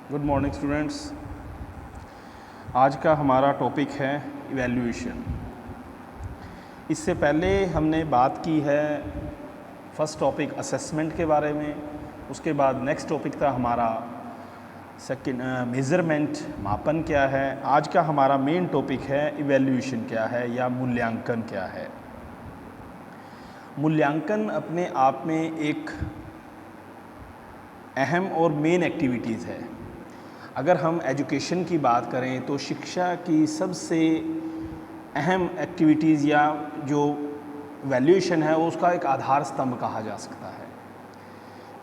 Good morning students. आज का हमारा टॉपिक है इवैल्यूएशन। इससे पहले हमने बात की है फर्स्ट टॉपिक असेसमेंट के बारे में, उसके बाद नेक्स्ट टॉपिक था हमारा सेकंड मेज़रमेंट, मापन क्या है। आज का हमारा मेन टॉपिक है इवैल्यूएशन क्या है या मूल्यांकन क्या है। मूल्यांकन अपने आप में एक अहम और मेन एक्टिविटीज़ है। अगर हम एजुकेशन की बात करें तो शिक्षा की सबसे अहम एक्टिविटीज़ या जो वैल्यूएशन है उसका एक आधार स्तंभ कहा जा सकता है,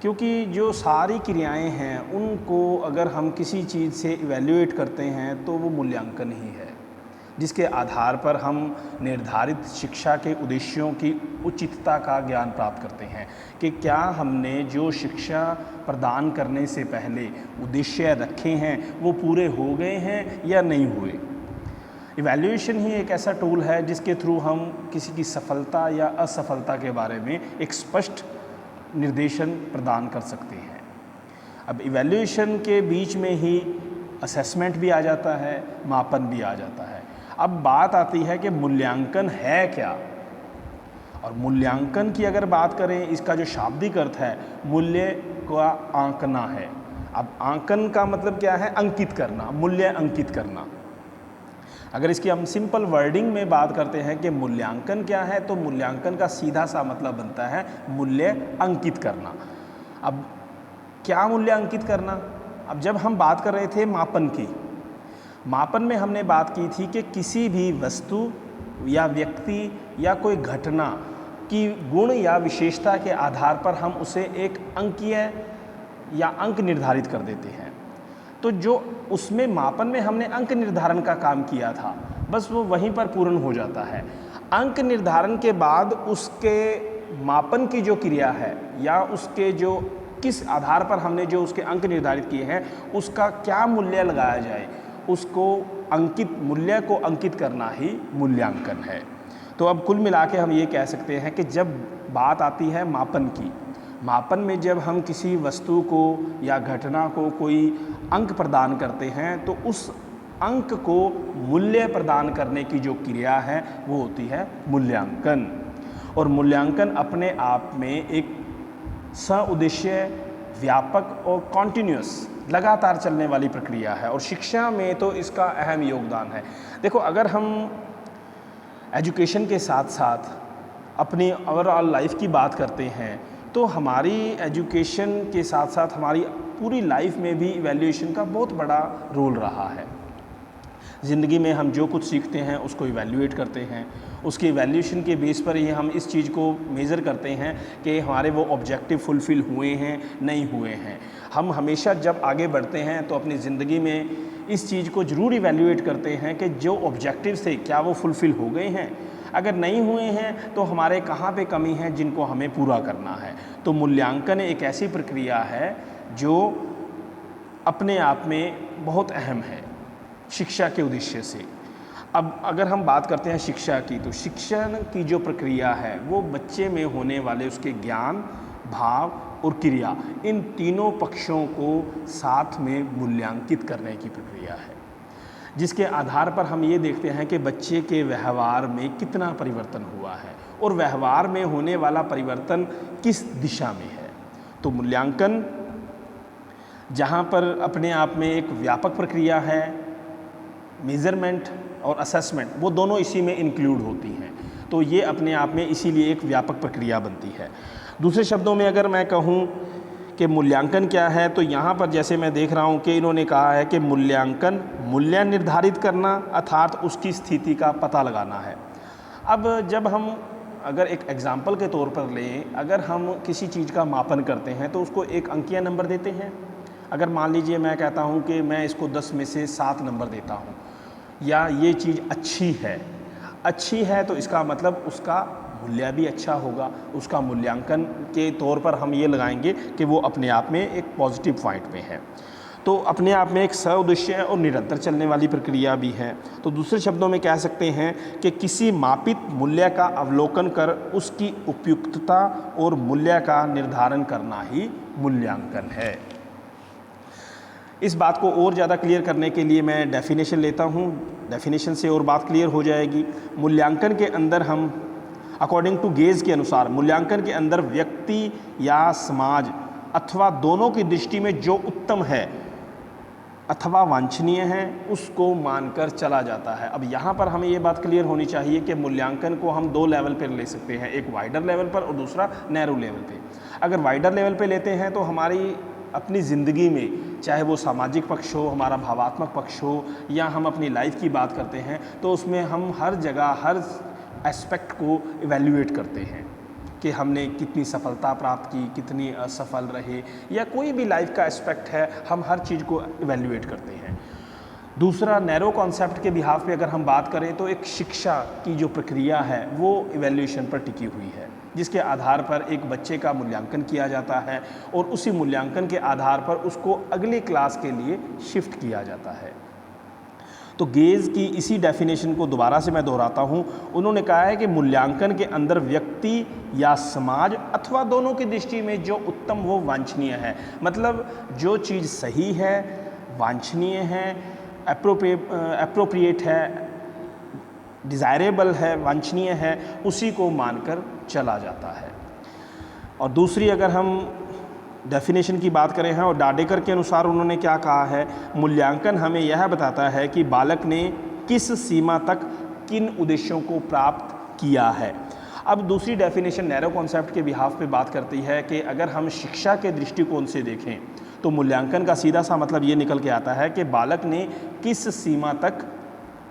क्योंकि जो सारी क्रियाएं हैं उनको अगर हम किसी चीज़ से इवैल्यूएट करते हैं तो वो मूल्यांकन ही है, जिसके आधार पर हम निर्धारित शिक्षा के उद्देश्यों की उचितता का ज्ञान प्राप्त करते हैं कि क्या हमने जो शिक्षा प्रदान करने से पहले उद्देश्य रखे हैं वो पूरे हो गए हैं या नहीं हुए। इवैल्यूएशन ही एक ऐसा टूल है जिसके थ्रू हम किसी की सफलता या असफलता के बारे में एक स्पष्ट निर्देशन प्रदान कर सकते हैं। अब इवैल्यूएशन के बीच में ही असेसमेंट भी आ जाता है, मापन भी आ जाता है। अब बात आती है कि मूल्यांकन है क्या, और मूल्यांकन की अगर बात करें इसका जो शाब्दिक अर्थ है मूल्य का आंकना है। अब आंकन का मतलब क्या है? अंकित करना, मूल्य अंकित करना। अगर इसकी हम सिंपल वर्डिंग में बात करते हैं कि मूल्यांकन क्या है, तो मूल्यांकन का सीधा सा मतलब बनता है मूल्य अंकित करना। अब क्या मूल्य अंकित करना? अब जब हम बात कर रहे थे मापन की, मापन में हमने बात की थी कि किसी भी वस्तु या व्यक्ति या कोई घटना की गुण या विशेषता के आधार पर हम उसे एक अंकीय या अंक निर्धारित कर देते हैं। तो जो उसमें मापन में हमने अंक निर्धारण का काम किया था, बस वो वहीं पर पूर्ण हो जाता है। अंक निर्धारण के बाद उसके मापन की जो क्रिया है या उसके जो किस आधार पर हमने जो उसके अंक निर्धारित किए हैं उसका क्या मूल्य लगाया जाए, उसको अंकित मूल्य को अंकित करना ही मूल्यांकन है। तो अब कुल मिला के हम ये कह सकते हैं कि जब बात आती है मापन की, मापन में जब हम किसी वस्तु को या घटना को कोई अंक प्रदान करते हैं तो उस अंक को मूल्य प्रदान करने की जो क्रिया है वो होती है मूल्यांकन। और मूल्यांकन अपने आप में एक सउद्देश्य, व्यापक और कॉन्टिन्यूस लगातार चलने वाली प्रक्रिया है, और शिक्षा में तो इसका अहम योगदान है। देखो, अगर हम एजुकेशन के साथ साथ अपनी ओवरऑल लाइफ की बात करते हैं तो हमारी एजुकेशन के साथ साथ हमारी पूरी लाइफ में भी इवैल्यूएशन का बहुत बड़ा रोल रहा है। ज़िंदगी में हम जो कुछ सीखते हैं उसको इवैल्यूएट करते हैं, उसके इवैल्यूएशन के बेस पर ही हम इस चीज़ को मेज़र करते हैं कि हमारे वो ऑब्जेक्टिव फुलफ़िल हुए हैं नहीं हुए हैं। हम हमेशा जब आगे बढ़ते हैं तो अपनी ज़िंदगी में इस चीज़ को ज़रूर इवैल्यूएट करते हैं कि जो ऑब्जेक्टिव थे क्या वो फुलफ़िल हो गए हैं, अगर नहीं हुए हैं तो हमारे कहाँ पे कमी है जिनको हमें पूरा करना है। तो मूल्यांकन एक ऐसी प्रक्रिया है जो अपने आप में बहुत अहम है शिक्षा के उद्देश्य से। अब अगर हम बात करते हैं शिक्षा की, तो शिक्षण की जो प्रक्रिया है वो बच्चे में होने वाले उसके ज्ञान, भाव और क्रिया, इन तीनों पक्षों को साथ में मूल्यांकित करने की प्रक्रिया है, जिसके आधार पर हम ये देखते हैं कि बच्चे के व्यवहार में कितना परिवर्तन हुआ है और व्यवहार में होने वाला परिवर्तन किस दिशा में है। तो मूल्यांकन जहाँ पर अपने आप में एक व्यापक प्रक्रिया है, मेज़रमेंट और असेसमेंट वो दोनों इसी में इंक्लूड होती हैं, तो ये अपने आप में इसीलिए एक व्यापक प्रक्रिया बनती है। दूसरे शब्दों में अगर मैं कहूँ कि मूल्यांकन क्या है, तो यहाँ पर जैसे मैं देख रहा हूँ कि इन्होंने कहा है कि मूल्यांकन मूल्य निर्धारित करना अर्थात उसकी स्थिति का पता लगाना है। अब जब हम अगर एक एग्ज़ाम्पल के तौर पर लें, अगर हम किसी चीज़ का मापन करते हैं तो उसको एक अंकीय नंबर देते हैं। अगर मान लीजिए मैं कहता हूँ कि मैं इसको 10 में से 7 नंबर देता हूँ, या ये चीज़ अच्छी है तो इसका मतलब उसका मूल्य भी अच्छा होगा। उसका मूल्यांकन के तौर पर हम ये लगाएंगे कि वो अपने आप में एक पॉजिटिव पॉइंट में है। तो अपने आप में एक सउद्देश्य और निरंतर चलने वाली प्रक्रिया भी है। तो दूसरे शब्दों में कह सकते हैं कि किसी मापित मूल्य का अवलोकन कर उसकी उपयुक्तता और मूल्य का निर्धारण करना ही मूल्यांकन है। इस बात को और ज़्यादा क्लियर करने के लिए मैं डेफिनेशन लेता हूँ, डेफिनेशन से और बात क्लियर हो जाएगी। मूल्यांकन के अंदर हम अकॉर्डिंग टू गेज के अनुसार मूल्यांकन के अंदर व्यक्ति या समाज अथवा दोनों की दृष्टि में जो उत्तम है अथवा वांछनीय है उसको मानकर चला जाता है। अब यहाँ पर हमें ये बात क्लियर होनी चाहिए कि मूल्यांकन को हम दो लेवल पर ले सकते हैं, एक वाइडर लेवल पर और दूसरा नैरो लेवल पे। अगर वाइडर लेवल पे लेते हैं तो हमारी अपनी ज़िंदगी में, चाहे वो सामाजिक पक्ष हो, हमारा भावात्मक पक्ष हो, या हम अपनी लाइफ की बात करते हैं, तो उसमें हम हर जगह हर एस्पेक्ट को इवैल्यूएट करते हैं कि हमने कितनी सफलता प्राप्त की, कितनी असफल रहे, या कोई भी लाइफ का एस्पेक्ट है, हम हर चीज़ को इवैल्यूएट करते हैं। दूसरा नैरो कॉन्सेप्ट के बिहाफ पे अगर हम बात करें तो एक शिक्षा की जो प्रक्रिया है वो इवैल्यूएशन पर टिकी हुई है, जिसके आधार पर एक बच्चे का मूल्यांकन किया जाता है और उसी मूल्यांकन के आधार पर उसको अगली क्लास के लिए शिफ्ट किया जाता है। तो गेज की इसी डेफिनेशन को दोबारा से मैं दोहराता हूँ। उन्होंने कहा है कि मूल्यांकन के अंदर व्यक्ति या समाज अथवा दोनों की दृष्टि में जो उत्तम वो वांछनीय है, मतलब जो चीज़ सही है, वांछनीय है, एप्रोप्रिएट है, डिज़ायरेबल है, वांछनीय है, उसी को मानकर चला जाता है। और दूसरी अगर हम डेफिनेशन की बात करें हैं और डाडेकर के अनुसार उन्होंने क्या कहा है, मूल्यांकन हमें यह बताता है कि बालक ने किस सीमा तक किन उद्देश्यों को प्राप्त किया है। अब दूसरी डेफिनेशन नैरो कॉन्सेप्ट के बिहाफ पे बात करती है कि अगर हम शिक्षा के दृष्टिकोण से देखें तो मूल्यांकन का सीधा सा मतलब ये निकल के आता है कि बालक ने किस सीमा तक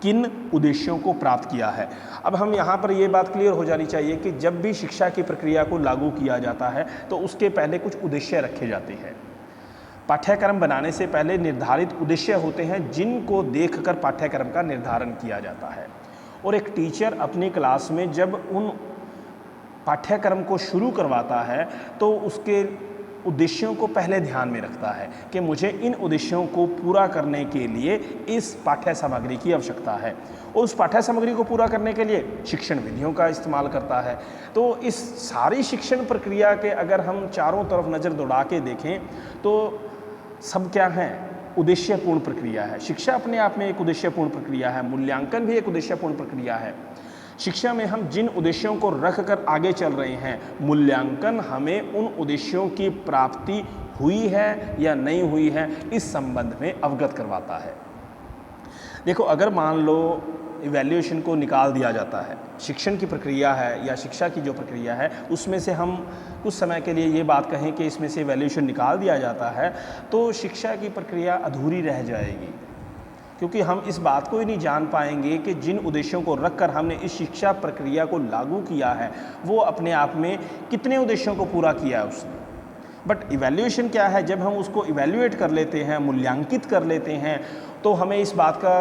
किन उद्देश्यों को प्राप्त किया है। अब हम यहाँ पर ये बात क्लियर हो जानी चाहिए कि जब भी शिक्षा की प्रक्रिया को लागू किया जाता है तो उसके पहले कुछ उद्देश्य रखे जाते हैं। पाठ्यक्रम बनाने से पहले निर्धारित उद्देश्य होते हैं जिनको देखकर पाठ्यक्रम का निर्धारण किया जाता है। और एक टीचर अपनी क्लास में जब उन पाठ्यक्रम को शुरू करवाता है तो उसके उद्देश्यों को पहले ध्यान में रखता है कि मुझे इन उद्देश्यों को पूरा करने के लिए इस पाठ्य सामग्री की आवश्यकता है, और उस पाठ्य सामग्री को पूरा करने के लिए शिक्षण विधियों का इस्तेमाल करता है। तो इस सारी शिक्षण प्रक्रिया के अगर हम चारों तरफ नज़र दौड़ा के देखें तो सब क्या है, उद्देश्यपूर्ण प्रक्रिया है। शिक्षा अपने आप में एक उद्देश्यपूर्ण प्रक्रिया है, मूल्यांकन भी एक उद्देश्यपूर्ण प्रक्रिया है। शिक्षा में हम जिन उद्देश्यों को रख कर आगे चल रहे हैं, मूल्यांकन हमें उन उद्देश्यों की प्राप्ति हुई है या नहीं हुई है इस संबंध में अवगत करवाता है। देखो, अगर मान लो इवैल्यूएशन को निकाल दिया जाता है, शिक्षण की प्रक्रिया है या शिक्षा की जो प्रक्रिया है उसमें से हम कुछ समय के लिए ये बात कहें कि इसमें से इवैल्यूएशन निकाल दिया जाता है, तो शिक्षा की प्रक्रिया अधूरी रह जाएगी, क्योंकि हम इस बात को ही नहीं जान पाएंगे कि जिन उद्देश्यों को रखकर हमने इस शिक्षा प्रक्रिया को लागू किया है वो अपने आप में कितने उद्देश्यों को पूरा किया है उसने। बट इवैल्यूएशन क्या है, जब हम उसको इवैल्यूएट कर लेते हैं, मूल्यांकित कर लेते हैं, तो हमें इस बात का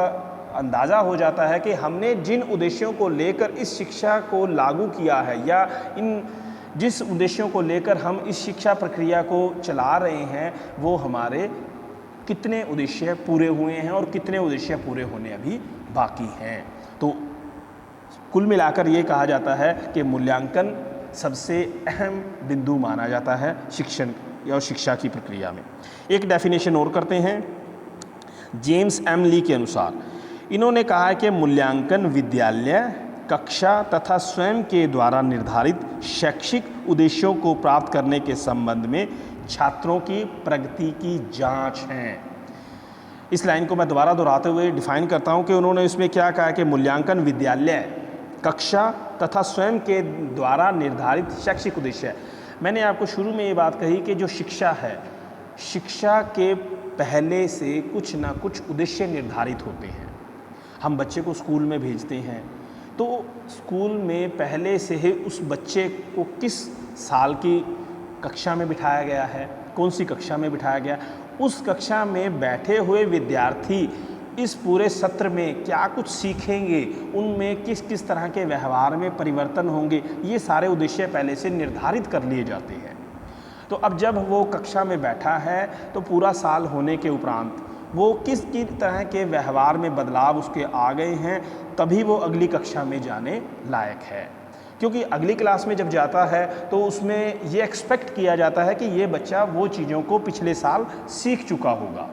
अंदाज़ा हो जाता है कि हमने जिन उद्देश्यों को लेकर इस शिक्षा को लागू किया है या इन जिस उद्देश्यों को लेकर हम इस शिक्षा प्रक्रिया को चला रहे हैं वो हमारे कितने उद्देश्य पूरे हुए हैं और कितने उद्देश्य पूरे होने अभी बाकी हैं। तो कुल मिलाकर ये कहा जाता है कि मूल्यांकन सबसे अहम बिंदु माना जाता है शिक्षण या शिक्षा की प्रक्रिया में। एक डेफिनेशन और करते हैं जेम्स एम ली के अनुसार। इन्होंने कहा है कि मूल्यांकन विद्यालय, कक्षा तथा स्वयं के द्वारा निर्धारित शैक्षिक उद्देश्यों को प्राप्त करने के संबंध में छात्रों की प्रगति की जांच है। इस लाइन को मैं दोबारा दोहराते हुए डिफाइन करता हूं कि उन्होंने इसमें क्या कहा कि मूल्यांकन विद्यालय, कक्षा तथा स्वयं के द्वारा निर्धारित शैक्षिक उद्देश्य है। मैंने आपको शुरू में ये बात कही कि जो शिक्षा है, शिक्षा के पहले से कुछ ना कुछ उद्देश्य निर्धारित होते हैं। हम बच्चे को स्कूल में भेजते हैं तो स्कूल में पहले से ही उस बच्चे को किस साल की कक्षा में बिठाया गया है, कौन सी कक्षा में बिठाया गया, उस कक्षा में बैठे हुए विद्यार्थी इस पूरे सत्र में क्या कुछ सीखेंगे, उनमें किस किस तरह के व्यवहार में परिवर्तन होंगे, ये सारे उद्देश्य पहले से निर्धारित कर लिए जाते हैं। तो अब जब वो कक्षा में बैठा है तो पूरा साल होने के उपरांत वो किस किस तरह के व्यवहार में बदलाव उसके आ गए हैं, तभी वो अगली कक्षा में जाने लायक है। क्योंकि अगली क्लास में जब जाता है तो उसमें ये एक्सपेक्ट किया जाता है कि ये बच्चा वो चीज़ों को पिछले साल सीख चुका होगा।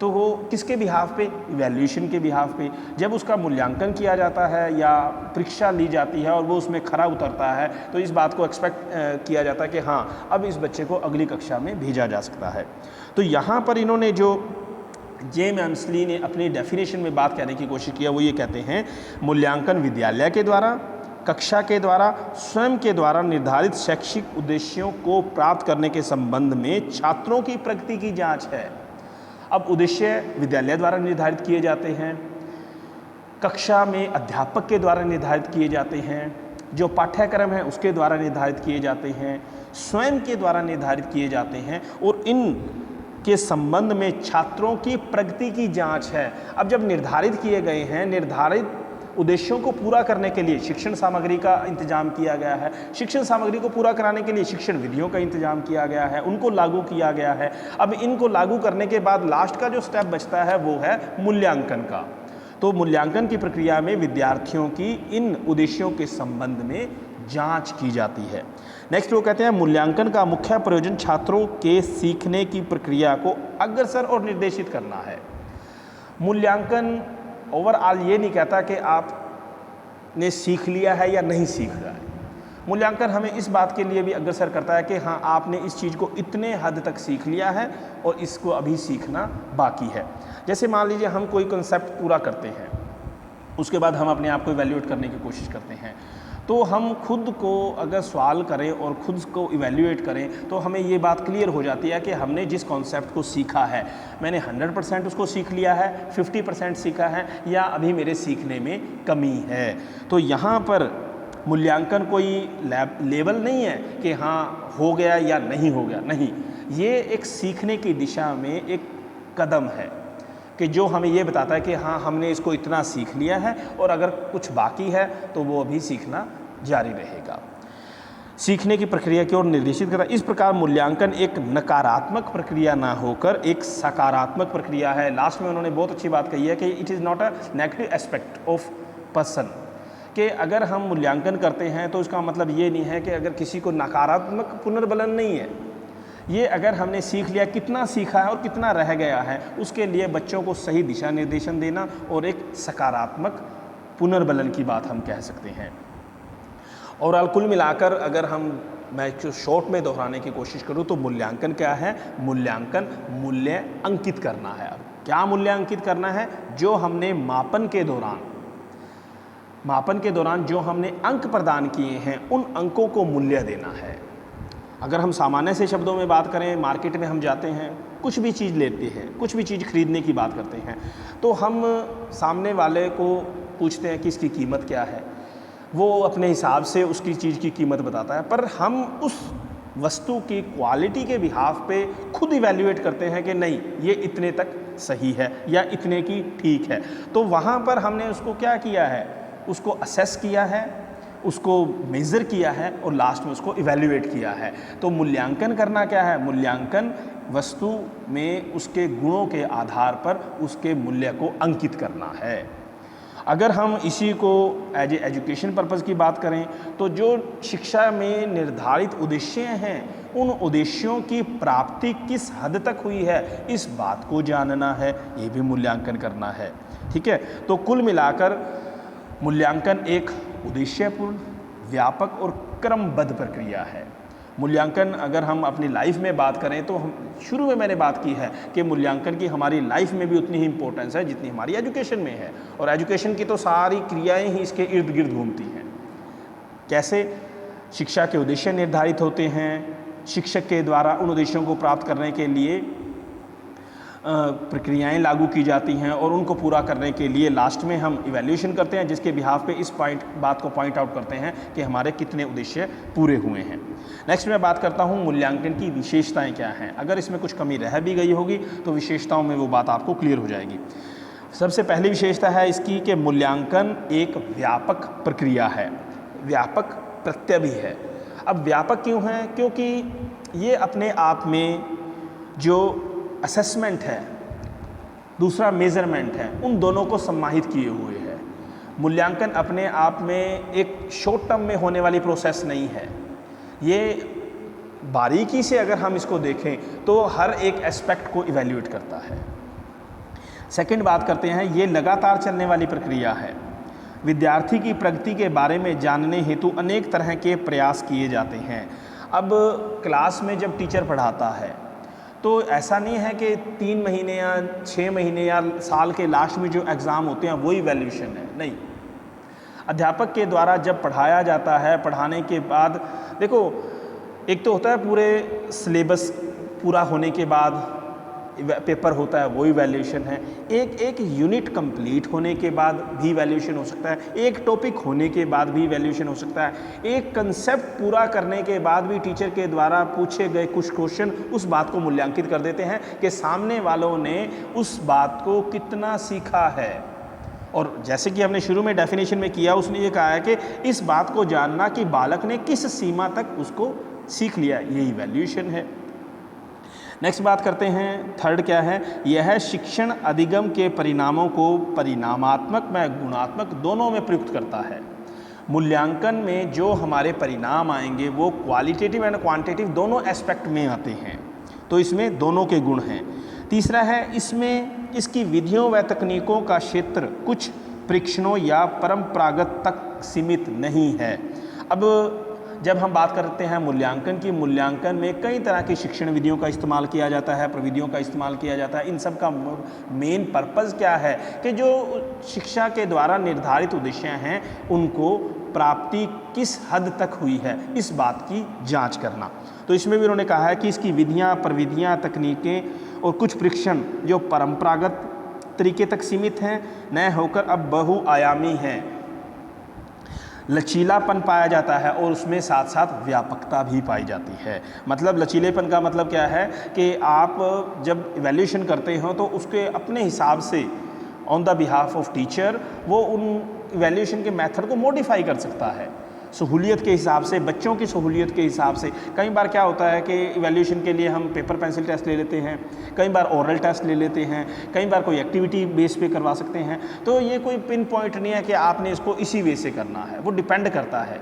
तो वो किसके बिहाफ पे? इवैल्यूएशन के बिहाफ पे। जब उसका मूल्यांकन किया जाता है या परीक्षा ली जाती है और वो उसमें खरा उतरता है तो इस बात को एक्सपेक्ट किया जाता है कि हाँ, अब इस बच्चे को अगली कक्षा में भेजा जा सकता है। तो यहाँ पर इन्होंने जो जेम्स एम्सली ने अपनी डेफिनेशन में बात करने की कोशिश किया, वो ये कहते हैं मूल्यांकन विद्यालय के द्वारा, कक्षा के द्वारा, स्वयं के द्वारा निर्धारित शैक्षिक उद्देश्यों को प्राप्त करने के संबंध में छात्रों की प्रगति की जांच है। अब उद्देश्य विद्यालय द्वारा निर्धारित किए जाते हैं, कक्षा में अध्यापक के द्वारा निर्धारित किए जाते हैं, जो पाठ्यक्रम है उसके द्वारा निर्धारित किए जाते हैं, स्वयं के द्वारा निर्धारित किए जाते हैं और इन के संबंध में छात्रों की प्रगति की जांच है। अब जब निर्धारित किए गए हैं, निर्धारित उद्देश्यों को पूरा करने के लिए शिक्षण सामग्री का इंतजाम किया गया है, शिक्षण सामग्री को पूरा कराने के लिए शिक्षण विधियों का इंतजाम किया गया है, उनको लागू किया गया है। अब इनको लागू करने के बाद लास्ट का जो स्टेप बचता है वो है मूल्यांकन का। तो मूल्यांकन की प्रक्रिया में विद्यार्थियों की इन उद्देश्यों के संबंध में जांच की जाती है। नेक्स्ट वो कहते हैं मूल्यांकन का मुख्य प्रयोजन छात्रों के सीखने की प्रक्रिया को अग्रसर और निर्देशित करना है। मूल्यांकन ओवरऑल ये नहीं कहता कि आपने सीख लिया है या नहीं सीख रहा है। मूल्यांकन हमें इस बात के लिए भी अग्रसर करता है कि हाँ, आपने इस चीज़ को इतने हद तक सीख लिया है और इसको अभी सीखना बाकी है। जैसे मान लीजिए हम कोई कॉन्सेप्ट पूरा करते हैं, उसके बाद हम अपने आप को इवैल्यूएट करने की कोशिश करते हैं, तो हम खुद को अगर सवाल करें और खुद को इवैल्यूएट करें तो हमें ये बात क्लियर हो जाती है कि हमने जिस कॉन्सेप्ट को सीखा है, मैंने 100% उसको सीख लिया है, 50% सीखा है या अभी मेरे सीखने में कमी है। तो यहाँ पर मूल्यांकन कोई लेवल नहीं है कि हाँ हो गया या नहीं हो गया, नहीं, ये एक सीखने की दिशा में एक कदम है कि जो हमें ये बताता है कि हाँ, हमने इसको इतना सीख लिया है और अगर कुछ बाकी है तो वो अभी सीखना जारी रहेगा। सीखने की प्रक्रिया की ओर निर्देशित करता है। इस प्रकार मूल्यांकन एक नकारात्मक प्रक्रिया ना होकर एक सकारात्मक प्रक्रिया है। लास्ट में उन्होंने बहुत अच्छी बात कही है कि it is not a negative aspect of person, कि अगर हम मूल्यांकन करते हैं तो उसका मतलब ये नहीं है कि अगर किसी को नकारात्मक पुनर्बलन नहीं है, ये अगर हमने सीख लिया, कितना सीखा है और कितना रह गया है, उसके लिए बच्चों को सही दिशा निर्देशन देना और एक सकारात्मक पुनर्बलन की बात हम कह सकते हैं। और कुल मिलाकर अगर मैं शॉर्ट में दोहराने की कोशिश करूं तो मूल्यांकन क्या है? मूल्यांकन मूल्य अंकित करना है। अब क्या मूल्य अंकित करना है? जो हमने मापन के दौरान जो हमने अंक प्रदान किए हैं, उन अंकों को मूल्य देना है। अगर हम सामान्य से शब्दों में बात करें, मार्केट में हम जाते हैं, कुछ भी चीज़ लेते हैं, कुछ भी चीज़ खरीदने की बात करते हैं, तो हम सामने वाले को पूछते हैं कि इसकी कीमत क्या है। वो अपने हिसाब से उसकी चीज़ की कीमत बताता है, पर हम उस वस्तु की क्वालिटी के बिहाफ पे खुद इवैल्यूएट करते हैं कि नहीं, ये इतने तक सही है या इतने की ठीक है। तो वहाँ पर हमने उसको क्या किया है? उसको असेस किया है, उसको मेज़र किया है और लास्ट में उसको इवैल्यूएट किया है। तो मूल्यांकन करना क्या है? मूल्यांकन वस्तु में उसके गुणों के आधार पर उसके मूल्य को अंकित करना है। अगर हम इसी को एज एजुकेशन पर्पज़ की बात करें तो जो शिक्षा में निर्धारित उद्देश्य हैं, उन उद्देश्यों की प्राप्ति किस हद तक हुई है, इस बात को जानना है, ये भी मूल्यांकन करना है। ठीक है, तो कुल मिलाकर मूल्यांकन एक उद्देश्यपूर्ण, व्यापक और क्रमबद्ध प्रक्रिया है। मूल्यांकन अगर हम अपनी लाइफ में बात करें तो हम शुरू में मैंने बात की है कि मूल्यांकन की हमारी लाइफ में भी उतनी ही इम्पोर्टेंस है जितनी हमारी एजुकेशन में है, और एजुकेशन की तो सारी क्रियाएं ही इसके इर्द गिर्द घूमती हैं। कैसे? शिक्षा के उद्देश्य निर्धारित होते हैं, शिक्षक के द्वारा उन उद्देश्यों को प्राप्त करने के लिए प्रक्रियाएं लागू की जाती हैं और उनको पूरा करने के लिए लास्ट में हम इवैल्यूएशन करते हैं, जिसके बिहाफ पे इस बात को पॉइंट आउट करते हैं कि हमारे कितने उद्देश्य पूरे हुए हैं। नेक्स्ट मैं बात करता हूं मूल्यांकन की विशेषताएं क्या हैं। अगर इसमें कुछ कमी रह भी गई होगी तो विशेषताओं में वो बात आपको क्लियर हो जाएगी। सबसे पहली विशेषता है इसकी कि मूल्यांकन एक व्यापक प्रक्रिया है, व्यापक प्रत्यय भी है। अब व्यापक क्यों है? क्योंकि ये अपने आप में जो असेसमेंट है, दूसरा मेज़रमेंट है, उन दोनों को समाहित किए हुए है। मूल्यांकन अपने आप में एक शॉर्ट टर्म में होने वाली प्रोसेस नहीं है। ये बारीकी से अगर हम इसको देखें तो हर एक एस्पेक्ट को इवैल्यूएट करता है। सेकंड बात करते हैं, ये लगातार चलने वाली प्रक्रिया है। विद्यार्थी की प्रगति के बारे में जानने हेतु अनेक तरह के प्रयास किए जाते हैं। अब क्लास में जब टीचर पढ़ाता है तो ऐसा नहीं है कि 3 महीने या 6 महीने या साल के लास्ट में जो एग्ज़ाम होते हैं वही वैल्यूएशन है, नहीं। अध्यापक के द्वारा जब पढ़ाया जाता है, पढ़ाने के बाद देखो, एक तो होता है पूरे सिलेबस पूरा होने के बाद पेपर होता है, वही वैल्यूएशन है। एक यूनिट कंप्लीट होने के बाद भी वैल्यूएशन हो सकता है, एक टॉपिक होने के बाद भी वैल्यूएशन हो सकता है, एक कंसेप्ट पूरा करने के बाद भी टीचर के द्वारा पूछे गए कुछ क्वेश्चन उस बात को मूल्यांकित कर देते हैं कि सामने वालों ने उस बात को कितना सीखा है। और जैसे कि हमने शुरू में डेफिनेशन में किया, उसने ये कहा है कि इस बात को जानना कि बालक ने किस सीमा तक उसको सीख लिया, यही वैल्यूएशन है। नेक्स्ट बात करते हैं, थर्ड क्या है, यह शिक्षण अधिगम के परिणामों को परिणामात्मक व गुणात्मक दोनों में प्रयुक्त करता है। मूल्यांकन में जो हमारे परिणाम आएंगे वो क्वालिटेटिव एंड क्वांटिटेटिव दोनों एस्पेक्ट में आते हैं, तो इसमें दोनों के गुण हैं। तीसरा है, इसमें इसकी विधियों व तकनीकों का क्षेत्र कुछ परीक्षणों या परंपरागत तक सीमित नहीं है। अब जब हम बात करते हैं मूल्यांकन की, मूल्यांकन में कई तरह की शिक्षण विधियों का इस्तेमाल किया जाता है, प्रविधियों का इस्तेमाल किया जाता है। इन सब का मेन पर्पज़ क्या है कि जो शिक्षा के द्वारा निर्धारित उद्देश्य हैं उनको प्राप्ति किस हद तक हुई है, इस बात की जांच करना। तो इसमें भी उन्होंने कहा है कि इसकी विधियां, प्रविधियां, तकनीकें और कुछ परीक्षण जो परंपरागत तरीके तक सीमित हैं, न होकर अब बहुआयामी हैं, लचीलापन पाया जाता है और उसमें साथ साथ व्यापकता भी पाई जाती है। मतलब लचीलेपन का मतलब क्या है कि आप जब इवैल्यूएशन करते हो तो उसके अपने हिसाब से on the behalf of teacher वो उन इवैल्यूएशन के मेथड को मॉडिफाई कर सकता है, सहूलियत के हिसाब से, बच्चों की सहूलियत के हिसाब से। कई बार क्या होता है कि इवैल्यूएशन के लिए हम पेपर पेंसिल टेस्ट ले लेते हैं, कई बार ओरल टेस्ट ले लेते हैं, कई बार कोई एक्टिविटी बेस पे करवा सकते हैं। तो ये कोई पिन पॉइंट नहीं है कि आपने इसको इसी वे से करना है, वो डिपेंड करता है।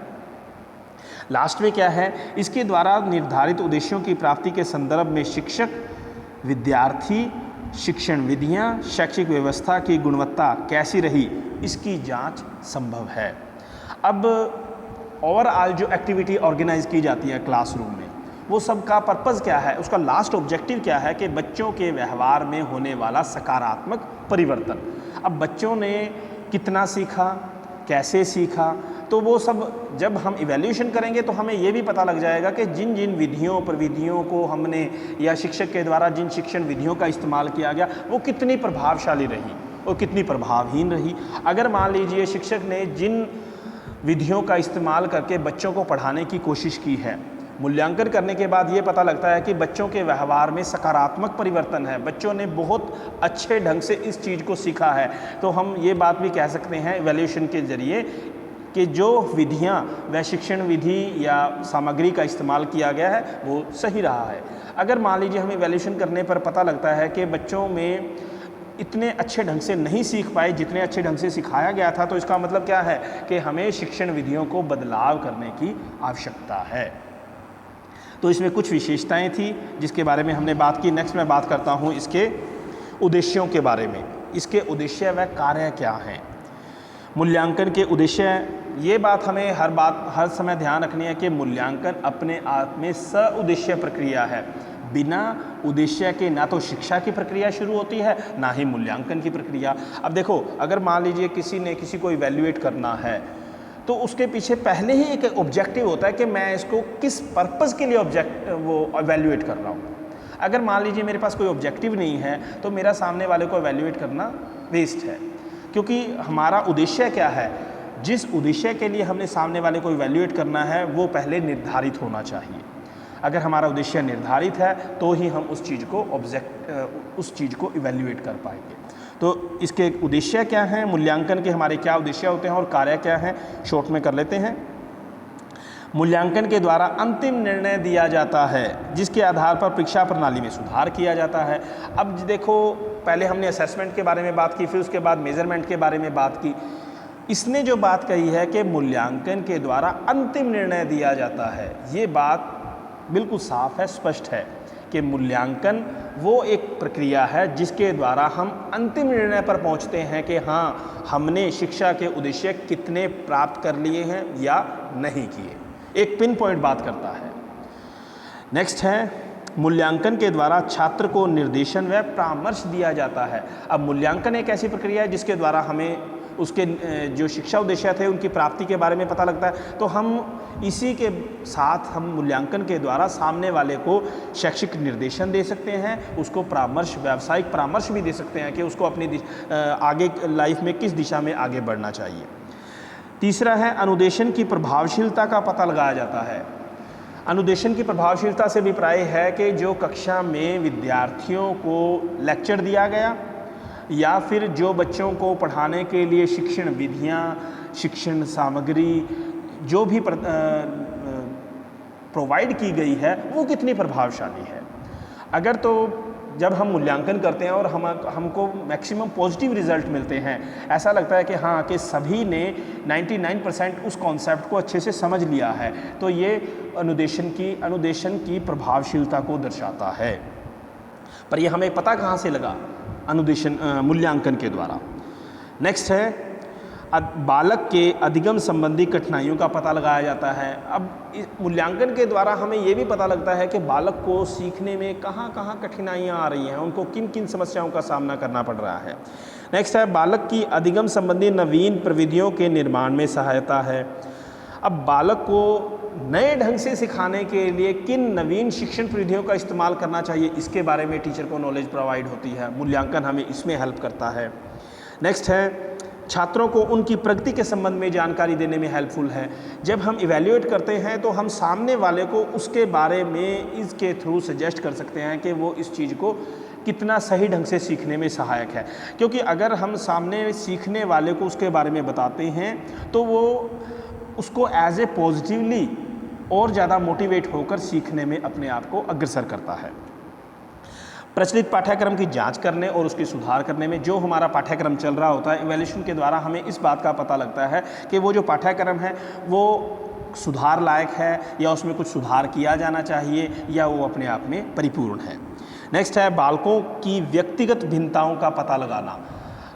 लास्ट में क्या है, इसके द्वारा निर्धारित उद्देश्यों की प्राप्ति के संदर्भ में शिक्षक, विद्यार्थी, शिक्षण विधियाँ, शैक्षिक व्यवस्था की गुणवत्ता कैसी रही, इसकी जाँच संभव है। अब ओवरऑल जो एक्टिविटी ऑर्गेनाइज की जाती है क्लासरूम में, वो सब का पर्पज़ क्या है, उसका लास्ट ऑब्जेक्टिव क्या है कि बच्चों के व्यवहार में होने वाला सकारात्मक परिवर्तन। अब बच्चों ने कितना सीखा, कैसे सीखा, तो वो सब जब हम इवैल्यूएशन करेंगे तो हमें ये भी पता लग जाएगा कि जिन जिन विधियों प्रविधियों को हमने या शिक्षक के द्वारा जिन शिक्षण विधियों का इस्तेमाल किया गया वो कितनी प्रभावशाली रही और कितनी प्रभावहीन रही। अगर मान लीजिए शिक्षक ने जिन विधियों का इस्तेमाल करके बच्चों को पढ़ाने की कोशिश की है, मूल्यांकन करने के बाद ये पता लगता है कि बच्चों के व्यवहार में सकारात्मक परिवर्तन है, बच्चों ने बहुत अच्छे ढंग से इस चीज़ को सीखा है, तो हम ये बात भी कह सकते हैं इवैल्यूएशन के ज़रिए कि जो विधियाँ व शिक्षण विधि या सामग्री का इस्तेमाल किया गया है वो सही रहा है। अगर मान लीजिए हमें इवैल्यूएशन करने पर पता लगता है कि बच्चों में इतने अच्छे ढंग से नहीं सीख पाए जितने अच्छे ढंग से सिखाया गया था, तो इसका मतलब क्या है कि हमें शिक्षण विधियों को बदलाव करने की आवश्यकता है। तो इसमें कुछ विशेषताएं थी जिसके बारे में हमने बात की। नेक्स्ट मैं बात करता हूं इसके उद्देश्यों के बारे में। इसके उद्देश्य व कार्य क्या हैं। मूल्यांकन के उद्देश्य, ये बात हमें हर समय ध्यान रखनी है कि मूल्यांकन अपने आप में सउद्देश्य प्रक्रिया है। बिना उद्देश्य के ना तो शिक्षा की प्रक्रिया शुरू होती है ना ही मूल्यांकन की प्रक्रिया। अब देखो, अगर मान लीजिए किसी को इवैल्यूएट करना है तो उसके पीछे पहले ही एक ऑब्जेक्टिव होता है कि मैं इसको किस पर्पज़ के लिए इवैल्यूएट कर रहा हूँ। अगर मान लीजिए मेरे पास कोई ऑब्जेक्टिव नहीं है तो मेरा सामने वाले को इवैल्यूएट करना वेस्ट है, क्योंकि हमारा उद्देश्य क्या है, जिस उद्देश्य के लिए हमने सामने वाले को इवैल्यूएट करना है वो पहले निर्धारित होना चाहिए। अगर हमारा उद्देश्य निर्धारित है तो ही हम उस चीज़ को इवैल्यूएट कर पाएंगे। तो इसके उद्देश्य क्या हैं, मूल्यांकन के हमारे क्या उद्देश्य होते हैं और कार्य क्या हैं, शॉर्ट में कर लेते हैं। मूल्यांकन के द्वारा अंतिम निर्णय दिया जाता है जिसके आधार पर परीक्षा प्रणाली में सुधार किया जाता है। अब देखो, पहले हमने असेसमेंट के बारे में बात की, फिर उसके बाद मेजरमेंट के बारे में बात की। इसने जो बात कही है कि मूल्यांकन के द्वारा अंतिम निर्णय दिया जाता है, ये बात बिल्कुल साफ है, स्पष्ट है कि मूल्यांकन वो एक प्रक्रिया है जिसके द्वारा हम अंतिम निर्णय पर पहुंचते हैं कि हाँ, हमने शिक्षा के उद्देश्य कितने प्राप्त कर लिए हैं या नहीं किए। एक पिन पॉइंट बात करता है। नेक्स्ट है, मूल्यांकन के द्वारा छात्र को निर्देशन व परामर्श दिया जाता है। अब मूल्यांकन एक ऐसी प्रक्रिया है जिसके द्वारा हमें उसके जो शिक्षा उद्देश्य थे उनकी प्राप्ति के बारे में पता लगता है। तो हम इसी के साथ हम मूल्यांकन के द्वारा सामने वाले को शैक्षिक निर्देशन दे सकते हैं, उसको परामर्श, व्यावसायिक परामर्श भी दे सकते हैं कि उसको अपनी आगे लाइफ में किस दिशा में आगे बढ़ना चाहिए। तीसरा है, अनुदेशन की प्रभावशीलता का पता लगाया जाता है। अनुदेशन की प्रभावशीलता से अभिप्राय है कि जो कक्षा में विद्यार्थियों को लेक्चर दिया गया या फिर जो बच्चों को पढ़ाने के लिए शिक्षण विधियाँ, शिक्षण सामग्री जो भी प्रोवाइड की गई है वो कितनी प्रभावशाली है। अगर तो जब हम मूल्यांकन करते हैं और हमको मैक्सिमम पॉजिटिव रिजल्ट मिलते हैं, ऐसा लगता है कि हाँ, कि सभी ने 99% उस कॉन्सेप्ट को अच्छे से समझ लिया है, तो ये अनुदेशन की प्रभावशीलता को दर्शाता है। पर ये हमें पता कहाँ से लगा? मूल्यांकन के द्वारा। नेक्स्ट है, बालक के अधिगम संबंधी कठिनाइयों का पता लगाया जाता है। अब इस मूल्यांकन के द्वारा हमें ये भी पता लगता है कि बालक को सीखने में कहाँ कहाँ कठिनाइयाँ आ रही हैं, उनको किन किन समस्याओं का सामना करना पड़ रहा है। नेक्स्ट है, बालक की अधिगम संबंधी नवीन प्रविधियों के निर्माण में सहायता है। अब बालक को नए ढंग से सिखाने के लिए किन नवीन शिक्षण प्रविधियों का इस्तेमाल करना चाहिए, इसके बारे में टीचर को नॉलेज प्रोवाइड होती है। मूल्यांकन हमें इसमें हेल्प करता है। नेक्स्ट है, छात्रों को उनकी प्रगति के संबंध में जानकारी देने में हेल्पफुल है। जब हम इवैल्यूएट करते हैं तो हम सामने वाले को उसके बारे में इसके थ्रू सजेस्ट कर सकते हैं कि वो इस चीज़ को कितना सही ढंग से सीखने में सहायक है। क्योंकि अगर हम सामने सीखने वाले को उसके बारे में बताते हैं तो वो उसको एज ए पॉजिटिवली और ज़्यादा मोटिवेट होकर सीखने में अपने आप को अग्रसर करता है। प्रचलित पाठ्यक्रम की जांच करने और उसकी सुधार करने में, जो हमारा पाठ्यक्रम चल रहा होता है, इवैल्यूएशन के द्वारा हमें इस बात का पता लगता है कि वो जो पाठ्यक्रम है वो सुधार लायक है या उसमें कुछ सुधार किया जाना चाहिए या वो अपने आप में परिपूर्ण है। नेक्स्ट है, बालकों की व्यक्तिगत भिन्नताओं का पता लगाना।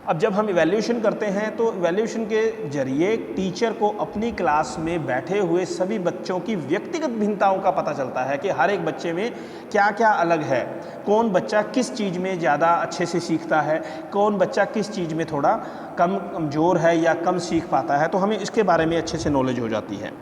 अब जब हम इवैल्यूएशन करते हैं तो इवैल्यूएशन के जरिए टीचर को अपनी क्लास में बैठे हुए सभी बच्चों की व्यक्तिगत भिन्नताओं का पता चलता है कि हर एक बच्चे में क्या क्या अलग है, कौन बच्चा किस चीज़ में ज़्यादा अच्छे से सीखता है, कौन बच्चा किस चीज़ में थोड़ा कमज़ोर है या कम सीख पाता है। तो हमें इसके बारे में अच्छे से नॉलेज हो जाती है।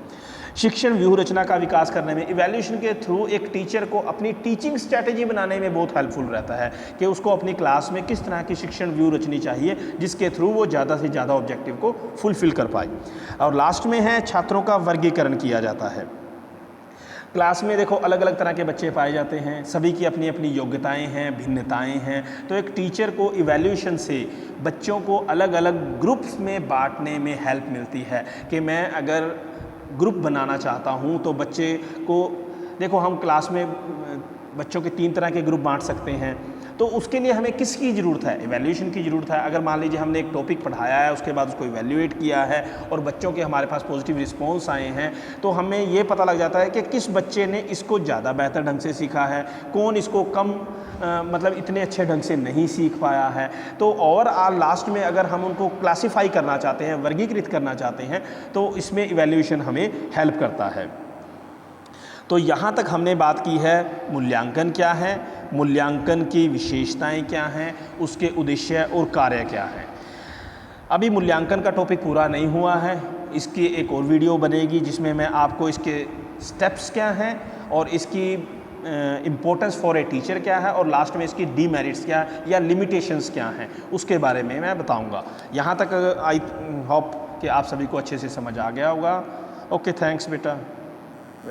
शिक्षण व्यूह रचना का विकास करने में इवैल्यूएशन के थ्रू एक टीचर को अपनी टीचिंग स्ट्रैटेजी बनाने में बहुत हेल्पफुल रहता है कि उसको अपनी क्लास में किस तरह की शिक्षण व्यूह रचनी चाहिए जिसके थ्रू वो ज़्यादा से ज़्यादा ऑब्जेक्टिव को फुलफिल कर पाए। और लास्ट में है, छात्रों का वर्गीकरण किया जाता है। क्लास में देखो अलग अलग तरह के बच्चे पाए जाते हैं, सभी की अपनी अपनी योग्यताएं हैं, भिन्नताएं हैं। तो एक टीचर को इवैल्यूएशन से बच्चों को अलग अलग ग्रुप्स में बांटने में हेल्प मिलती है कि मैं अगर ग्रुप बनाना चाहता हूँ तो बच्चे को, देखो हम क्लास में बच्चों के 3 तरह के ग्रुप बांट सकते हैं। तो उसके लिए हमें किसकी ज़रूरत है? इवैल्यूएशन की ज़रूरत है। अगर मान लीजिए हमने एक टॉपिक पढ़ाया है, उसके बाद उसको इवैल्यूएट किया है और बच्चों के हमारे पास पॉजिटिव रिस्पॉन्स आए हैं, तो हमें ये पता लग जाता है कि किस बच्चे ने इसको ज़्यादा बेहतर ढंग से सीखा है, कौन इसको कम मतलब इतने अच्छे ढंग से नहीं सीख पाया है। तो ओवरऑल लास्ट में अगर हम उनको क्लासीफाई करना चाहते हैं, वर्गीकृत करना चाहते हैं, तो इसमें इवैल्यूएशन हमें हेल्प करता है। तो यहाँ तक हमने बात की है मूल्यांकन क्या है, मूल्यांकन की विशेषताएं क्या हैं, उसके उद्देश्य और कार्य क्या हैं। अभी मूल्यांकन का टॉपिक पूरा नहीं हुआ है, इसकी एक और वीडियो बनेगी जिसमें मैं आपको इसके स्टेप्स क्या हैं और इसकी इम्पोर्टेंस फॉर ए टीचर क्या है और लास्ट में इसकी डीमेरिट्स क्या है या लिमिटेशंस क्या हैं उसके बारे में मैं बताऊंगा। यहाँ तक आई होप कि आप सभी को अच्छे से समझ आ गया होगा। ओके, थैंक्स बेटा।